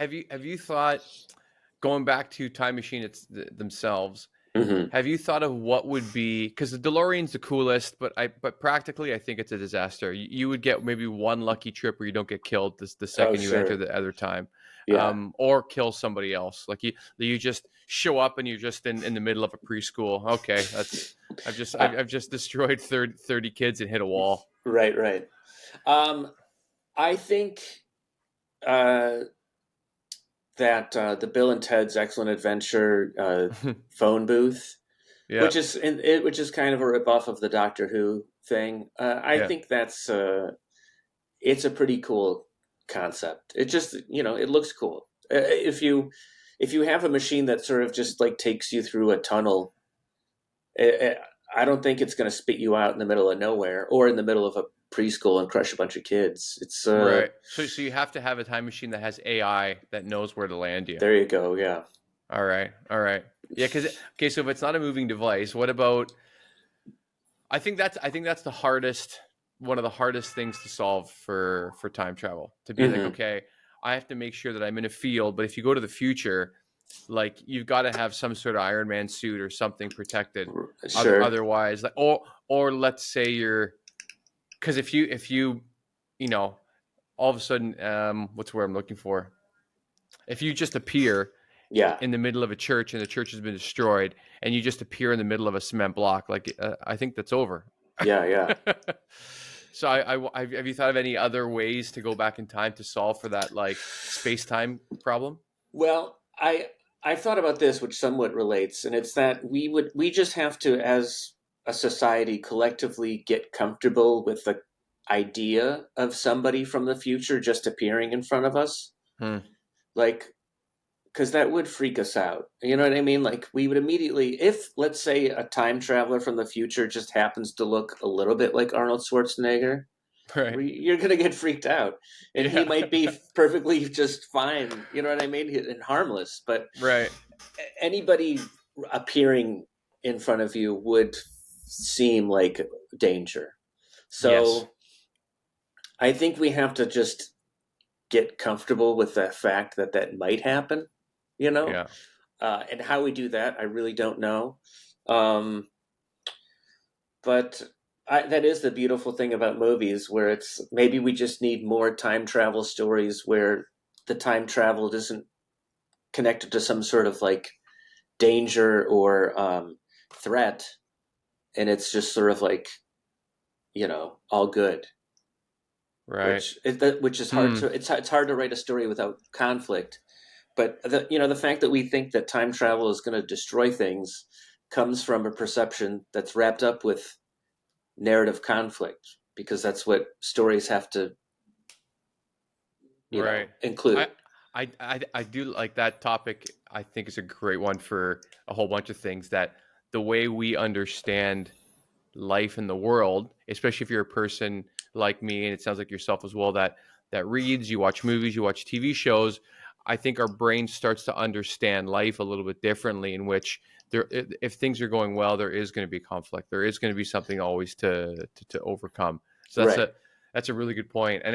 Have you thought, going back to time machine themselves? Hmm. Have you thought of what would be, because the DeLorean's the coolest, but practically I think it's a disaster. You would get maybe one lucky trip where you don't get killed the Oh, second you enter sure. the other time, Yeah. or kill somebody else. Like you just show up and you're just in the middle of a preschool. Okay, that's Uh, I've just destroyed 30 kids and hit a wall. right, right. Um, I think uh, that the Bill and Ted's Excellent Adventure phone booth, Yeah, which is kind of a ripoff of the Doctor Who thing. I yeah, think it's a pretty cool concept. It just, it looks cool. If you have a machine that sort of just like takes you through a tunnel, I don't think it's going to spit you out in the middle of nowhere or in the middle of a preschool and crush a bunch of kids. It's right. So you have to have a time machine that has AI that knows where to land you. There you go. Yeah. All right, all right. Yeah, because okay, so if it's not a moving device, what about? I think that's the hardest, one of the hardest things to solve for time travel. To be like, Hmm. okay, I have to make sure that I'm in a field, but if you go to the future, like you've got to have some sort of Iron Man suit or something protected. Sure. Otherwise, like, or let's say you're, because if you you know all of a sudden, what's the word I'm looking for? If you just appear Yeah. in the middle of a church and the church has been destroyed and you just appear in the middle of a cement block, like, I think that's over. Yeah. Yeah. So have you thought of any other ways to go back in time to solve for that, like, space-time problem? Well, I thought about this, which somewhat relates, and it's that we just have to, as a society, collectively get comfortable with the idea of somebody from the future just appearing in front of us, Hmm. like because that would freak us out. You know what I mean? Like we would immediately, if let's say a time traveler from the future just happens to look a little bit like Arnold Schwarzenegger, Right. you're gonna get freaked out, and he Yeah. might be perfectly just fine. You know what I mean? And harmless, but Right. anybody appearing in front of you would seem like danger. Yes. So I think we have to just get comfortable with the fact that that might happen, you know? Yeah. And how we do that, I really don't know. Um, but that is the beautiful thing about movies, where it's maybe we just need more time travel stories where the time travel isn't connected to some sort of like danger or threat, and it's just sort of like all good. Right. Which is hard Hmm. to it's hard to write a story without conflict. But the fact that we think that time travel is going to destroy things comes from a perception that's wrapped up with narrative conflict, because that's what stories have to Right. I, include. I do like that topic. I think is a great one for a whole bunch of things, that the way we understand life in the world, especially if you're a person like me, and it sounds like yourself as well, that reads, you watch movies, you watch TV shows. I think our brain starts to understand life a little bit differently, in which if things are going well, there is going to be conflict. There is going to be something always to overcome. So Right. that's a really good point. And